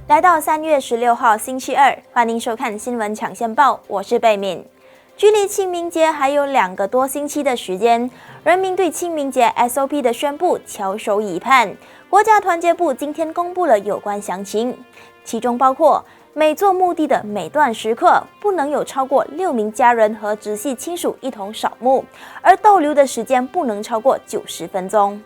来到3月16号星期二，欢迎收看新闻抢先报，我是贝敏。距离清明节还有2个多星期的时间，人民对清明节 SOP 的宣布翘首以盼。国家团结部今天公布了有关详情，其中包括每做墓地的每段时刻不能有超过6名家人和直系亲属一同扫墓，而逗留的时间不能超过90分钟。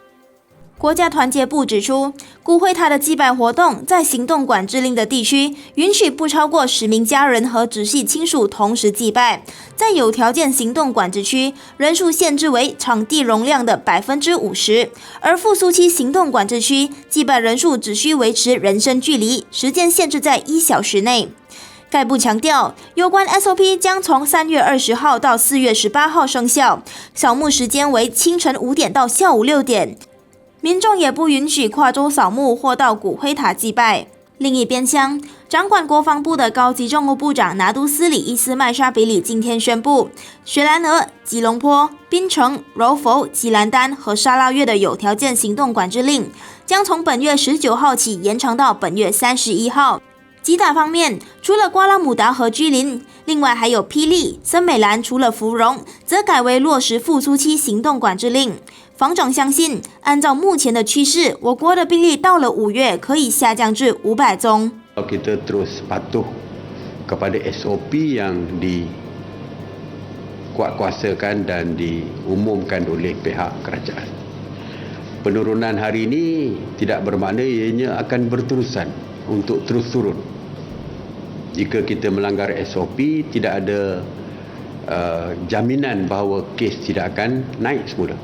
国家团结部指出，骨灰塔的祭拜活动在行动管制令的地区，允许不超过10名家人和直系亲属同时祭拜；在有条件行动管制区，人数限制为场地容量的50%，而复苏期行动管制区，祭拜人数只需维持人身距离，时间限制在1小时内。该部强调，有关 SOP 将从3月20号到4月18号生效，扫墓时间为清晨5点到下午6点。民众也不允许跨州扫墓或到骨灰塔祭拜。另一边厢，掌管国防部的高级政务部长拿督斯里伊斯麦沙比里今天宣布，雪兰莪、吉隆坡、槟城、柔佛、吉兰丹和沙捞越的有条件行动管制令将从本月19号起延长到本月31号。吉打方面，除了瓜拉姆达和居林，另外还有霹雳、森美兰，除了芙蓉，则改为落实复苏期行动管制令。防长相信，按照目前的趋势，我国的病例到了5月可以下降至500宗。Kita terus patuh kepada SOP yang dikuatkuasakan dan diumumkan oleh pihak kerajaan. Penurunan hari ini tidak bermakna ianya akan berterusan untuk terus turun. Jika kita melanggar SOP, tidak ada jaminan bahawa kes tidak akan naik semula.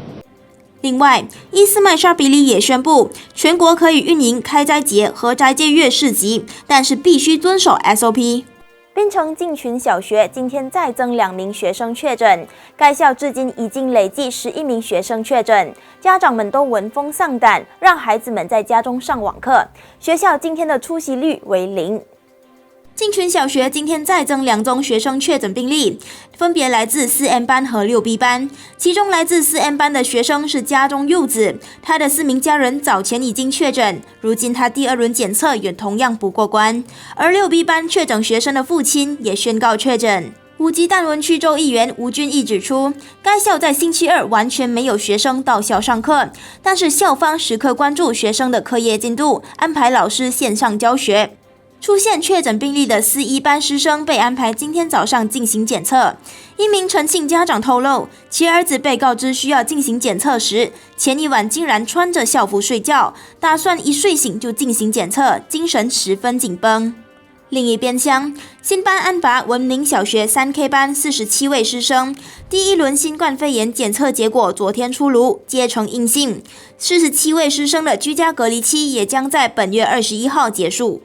另外，伊斯麦沙比里也宣布，全国可以运营开斋节和斋戒月市集，但是必须遵守 SOP。槟城敬群小学今天再增2名学生确诊，该校至今已经累计11名学生确诊，家长们都闻风丧胆，让孩子们在家中上网课。学校今天的出席率为0。敬群小学今天再增2宗学生确诊病例，分别来自4M 班和6B 班。其中来自4M 班的学生是家中幼子，他的4名家人早前已经确诊，如今他第2轮检测也同样不过关。而6B 班确诊学生的父亲也宣告确诊。五级淡文区州议员吴俊义指出，该校在星期二完全没有学生到校上课，但是校方时刻关注学生的课业进度，安排老师线上教学。出现确诊病例的4-1班师生被安排今天早上进行检测。一名陈姓家长透露，其儿子被告知需要进行检测时，前一晚竟然穿着校服睡觉，打算一睡醒就进行检测，精神十分紧绷。另一边厢，新班安拔文明小学3K 班47位师生，第1轮新冠肺炎检测结果昨天出炉，皆呈阴性。47位师生的居家隔离期也将在本月21号结束。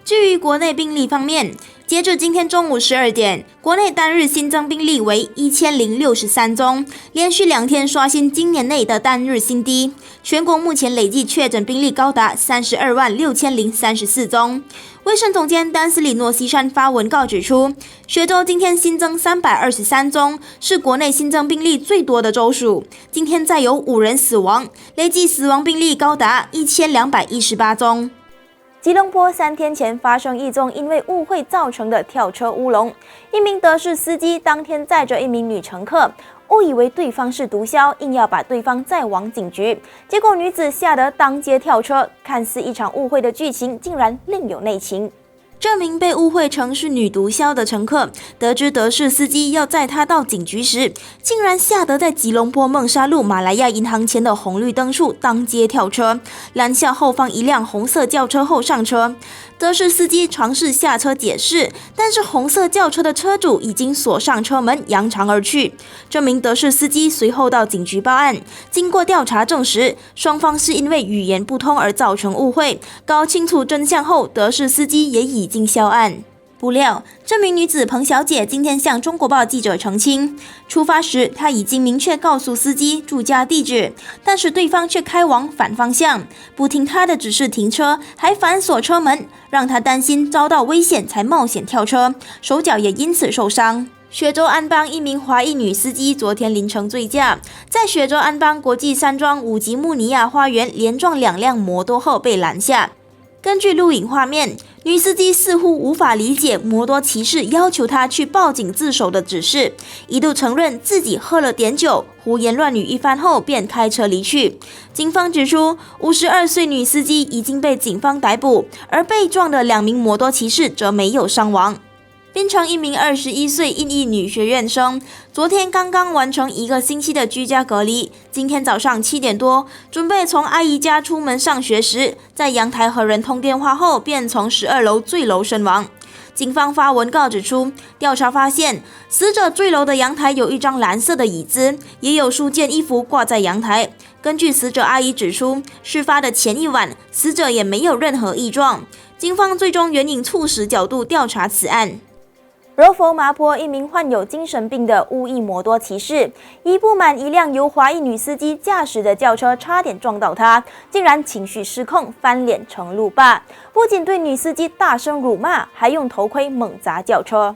至于国内病例方面，截至今天中午12点，国内单日新增病例为1063宗，连续2天刷新今年内的单日新低。全国目前累计确诊病例高达326034宗。卫生总监丹斯里诺西山发文告指出，雪州今天新增323宗，是国内新增病例最多的州属。今天再有5人死亡，累计死亡病例高达1218宗。吉隆坡3天前发生一宗因为误会造成的跳车乌龙，一名德士司机当天载着一名女乘客，误以为对方是毒枭，硬要把对方载往警局，结果女子吓得当街跳车，看似一场误会的剧情，竟然另有内情。这名被误会成是女毒枭的乘客，得知德士司机要载他到警局时，竟然吓得在吉隆坡孟沙路马来亚银行前的红绿灯处当街跳车，拦下后方一辆红色轿车后上车。德士司机尝试下车解释，但是红色轿车的车主已经锁上车门，扬长而去。这名德士司机随后到警局报案，经过调查证实，双方是因为语言不通而造成误会。搞清楚真相后，德士司机也已经销案。不料，这名女子彭小姐今天向中国报记者澄清，出发时她已经明确告诉司机住家地址，但是对方却开往反方向，不听她的指示停车，还反锁车门，让她担心遭到危险才冒险跳车，手脚也因此受伤。雪州安邦一名华裔女司机昨天凌晨醉驾，在雪州安邦国际山庄5级穆尼亚花园连撞2辆摩托后被拦下。根据录影画面，女司机似乎无法理解摩托骑士要求她去报警自首的指示，一度承认自己喝了点酒，胡言乱语一番后便开车离去。警方指出，52岁女司机已经被警方逮捕，而被撞的2名摩托骑士则没有伤亡。槟城一名21岁印裔女学院生，昨天刚刚完成1个星期的居家隔离，今天早上7点多，准备从阿姨家出门上学时，在阳台和人通电话后，便从12楼坠楼身亡。警方发文告指出，调查发现，死者坠楼的阳台有一张蓝色的椅子，也有数件衣服挂在阳台。根据死者阿姨指出，事发的前一晚，死者也没有任何异状。警方最终援引猝死角度调查此案。柔佛麻坡一名患有精神病的乌裔摩托骑士，一不满一辆由华裔女司机驾驶的轿车差点撞到他，竟然情绪失控，翻脸成路霸，不仅对女司机大声辱骂，还用头盔猛砸轿车。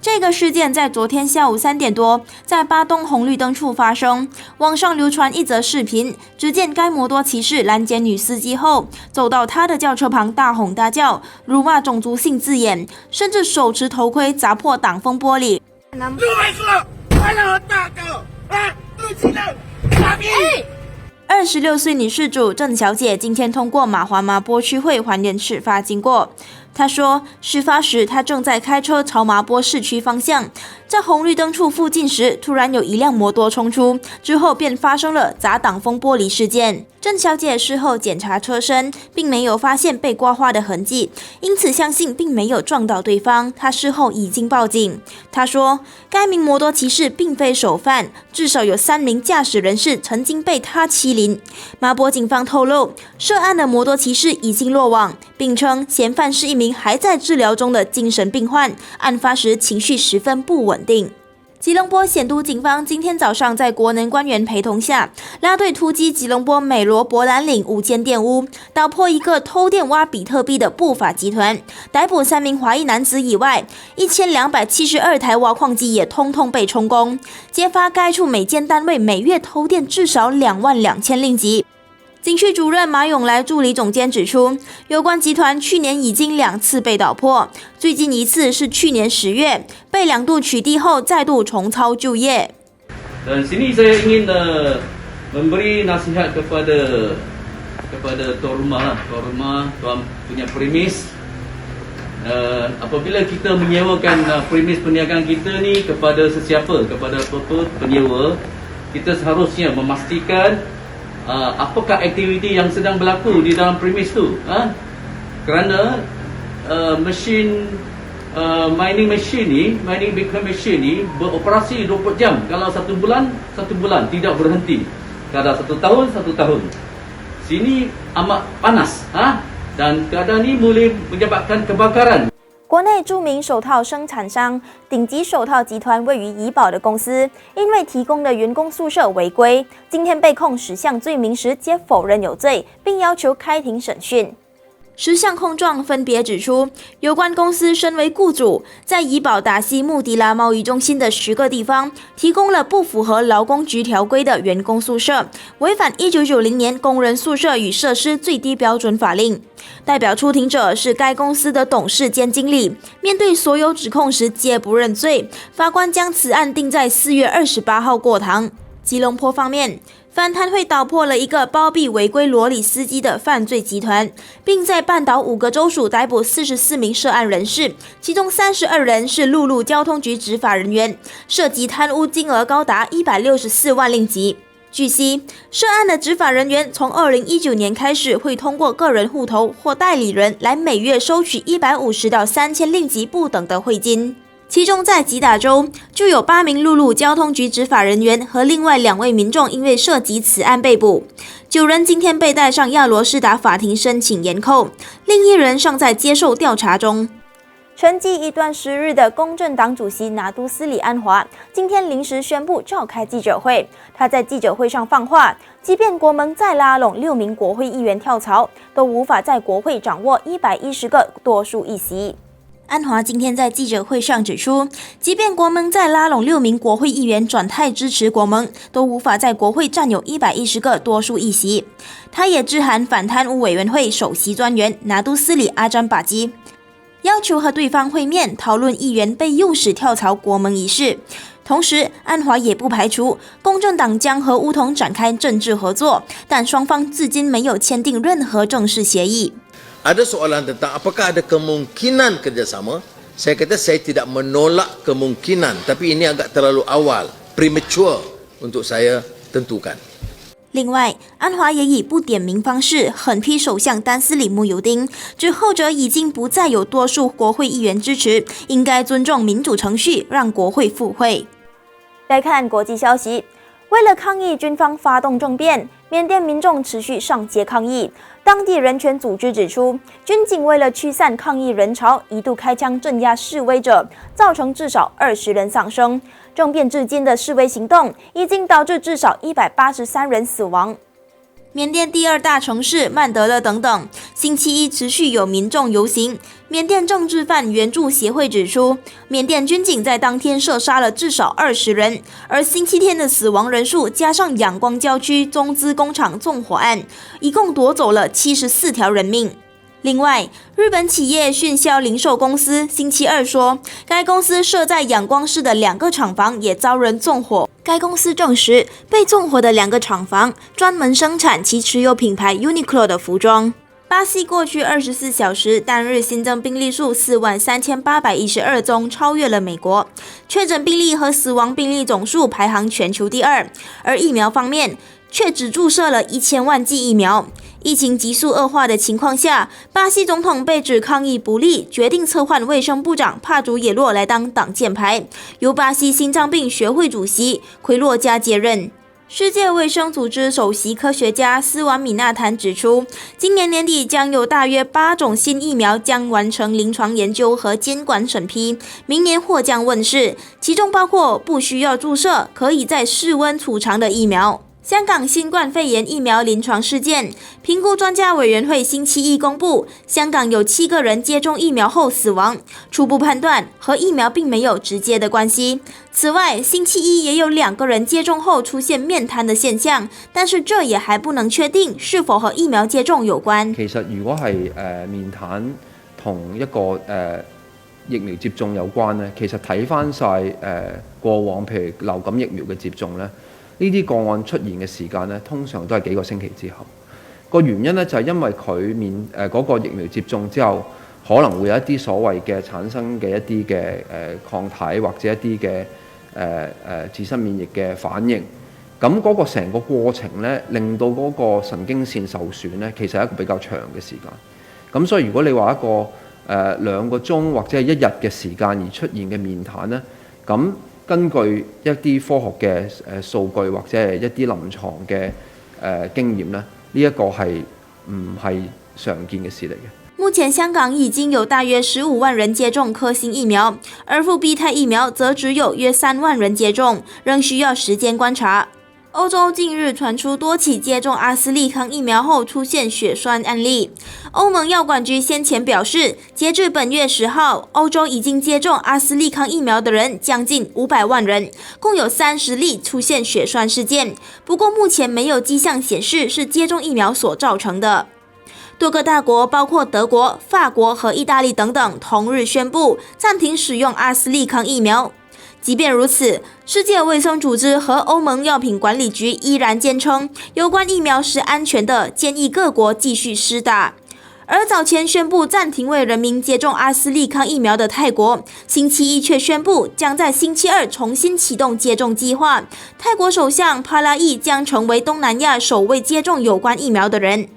这个事件在昨天下午3点多，在巴东红绿灯处发生。网上流传一则视频，只见该摩托骑士拦截女司机后，走到她的轿车旁大吼大叫，辱骂种族性字眼，甚至手持头盔砸破挡风玻璃。26岁女事主郑小姐今天通过马华麻坡区会还原事发经过。她说，事发时她正在开车朝麻坡市区方向，在红绿灯处附近时，突然有一辆摩托冲出，之后便发生了砸挡风玻璃事件。郑小姐事后检查车身，并没有发现被刮花的痕迹，因此相信并没有撞到对方。她事后已经报警。她说，该名摩托骑士并非首犯，至少有3名驾驶人士曾经被他欺凌。麻坡警方透露，涉案的摩托骑士已经落网，并称嫌犯是一名还在治疗中的精神病患，案发时情绪十分不稳定。吉隆坡显都警方今天早上在国能官员陪同下，拉队突击吉隆坡美罗博兰岭5间店屋，捣破一个偷电挖比特币的不法集团，逮捕3名华裔男子以外，1272台挖矿机也通通被充公，揭发该处每间单位每月偷电至少22000令吉。警区主任马永来助理总监指出，有关集团去年已经2次被捣破，最近一次是去年10月，被2度取缔后再度重操旧业。Dan sini saya ingin memberi nasihat kepada tuan rumah, tuan punya premis. Apabila kita menyewakan premis perniagaan kita ni kepada sesiapa, kepada penyewa, kita seharusnya memastikan apakah aktiviti yang sedang berlaku di dalam premis tu, kerana mesin mining Bitcoin machine ni beroperasi 24 jam. Kalau 1 bulan tidak berhenti. Kalau 1 tahun. Sini amat panas, dan keadaan ni boleh menyebabkan kebakaran. 国内著名手套生产商顶级手套集团位于怡保的公司，因为提供的员工宿舍违规，今天被控10项罪名时皆否认有罪，并要求开庭审讯。10项控状分别指出，有关公司身为雇主，在怡保达西穆迪拉贸易中心的10个地方提供了不符合劳工局条规的员工宿舍，违反1990年工人宿舍与设施最低标准法令。代表出庭者是该公司的董事兼经理，面对所有指控时皆不认罪，法官将此案定在4月28号过堂。吉隆坡方面，反贪会捣破了一个包庇违规罗里司机的犯罪集团，并在半岛5个州属逮捕44名涉案人士，其中32人是陆路交通局执法人员，涉及贪污金额高达164万令吉。据悉，涉案的执法人员从2019年开始会通过个人户头或代理人来每月收取150到3000令吉不等的汇金。其中在吉打州就有8名陆路交通局执法人员和另外2位民众因为涉及此案被捕，9人今天被带上亚罗士打法庭申请延扣，另1人尚在接受调查中。沉寂一段时日的公正党主席拿督斯里安华今天临时宣布召开记者会。他在记者会上放话，即便国盟再拉拢6名国会议员跳槽，都无法在国会掌握110个多数议席。安华今天在记者会上指出，即便国盟再拉拢6名国会议员转态支持国盟，都无法在国会占有110个多数议席。他也致函反贪污委员会首席专员拿督斯里阿詹巴基，要求和对方会面，讨论议员被诱使跳槽国盟一事。同时，安华也不排除公正党将和巫统展开政治合作，但双方至今没有签订任何正式协议。Ada soalan tentang apakah ada kemungkinan kerjasama. Saya kata saya tidak menolak kemungkinan, tapi ini agak terlalu awal, premature untuk saya tentukan. 另外，安华也以不点名方式狠批首相丹斯里慕尤丁，指后者已经不再有多数国会议员支持，应该尊重民主程序，让国会复会。来看国际消息，为了抗议军方发动政变，缅甸民众持续上街抗议。当地人权组织指出，军警为了驱散抗议人潮，一度开枪镇压示威者，造成至少20人丧生。政变至今的示威行动已经导致至少183人死亡。缅甸第2大城市曼德勒等等，星期一持续有民众游行。缅甸政治犯援助协会指出，缅甸军警在当天射杀了至少20人，而星期天的死亡人数加上仰光郊区中资工厂纵火案，一共夺走了74条人命。另外，日本企业迅销零售公司星期二说，该公司设在仰光市的2个厂房也遭人纵火。该公司证实，被纵火的2个厂房专门生产其持有品牌 Uniqlo 的服装。巴西过去24小时单日新增病例数43812宗，超越了美国。确诊病例和死亡病例总数排行全球第2。而疫苗方面，却只注射了1000万剂疫苗。疫情急速恶化的情况下，巴西总统被指抗疫不力，决定策换卫生部长帕祖野洛来当挡箭牌，由巴西心脏病学会主席奎洛加接任。世界卫生组织首席科学家斯瓦米纳坦指出，今年年底将有大约8种新疫苗将完成临床研究和监管审批，明年或将问世，其中包括不需要注射、可以在室温储藏的疫苗。香港新冠肺炎疫苗临床事件评估专家委员会星期一公布，香港有7个人接种疫苗后死亡，初步判断和疫苗并没有直接的关系。此外，星期一也有2个人接種後出現面癱的現象，但是這也還不能確定是否和疫苗接種有關。其實如果係面癱同一個疫苗接種有關咧，其實睇翻晒過往譬如流感疫苗嘅接種咧。呢啲個案出現嘅時間咧，通常都係幾個星期之後。個原因咧就係因為佢嗰個疫苗接種之後，可能會有一啲所謂嘅產生嘅一啲嘅抗體或者一啲嘅自身免疫嘅反應。咁嗰個成個過程咧，令到嗰個神經線受損咧，其實係一個比較長嘅時間。咁所以如果你話一個2個鐘或者係1日嘅時間而出現嘅面癱咧，咁根據一啲科學嘅數據或者係一啲臨床嘅經驗咧，呢一個係唔係常見嘅事嚟嘅。目前香港已經有大約15萬人接種科興疫苗，而復必泰疫苗則只有約3萬人接種，仍需要時間觀察。歐洲近日傳出多起接種阿斯利康疫苗後出現血栓案例。歐盟藥管局先前表示，截至本月10號，歐洲已經接種阿斯利康疫苗的人將近500萬人，共有30例出現血栓事件。不過目前沒有跡象顯示是接種疫苗所造成的。多個大國包括德國、法國和意大利等等，同日宣布暫停使用阿斯利康疫苗。即便如此，世界衛生組織和歐盟藥品管理局依然堅稱有關疫苗是安全的，建議各國繼續施打。而早前宣布暫停為人民接種阿斯利康疫苗的泰國，星期一卻宣布將在星期二重新啟動接種計劃。泰國首相帕拉義將成為東南亞首位接種有關疫苗的人。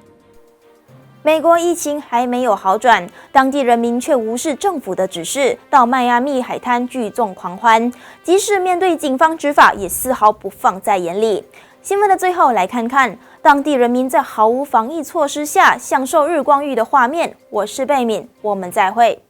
美國疫情還沒有好轉，當地人民卻無視政府的指示，到邁阿密海灘聚眾狂歡，即使面對警方執法，也絲毫不放在眼裡。新聞的最後，來看看當地人民在毫無防疫措施下享受日光浴的畫面。我是貝敏，我們再會。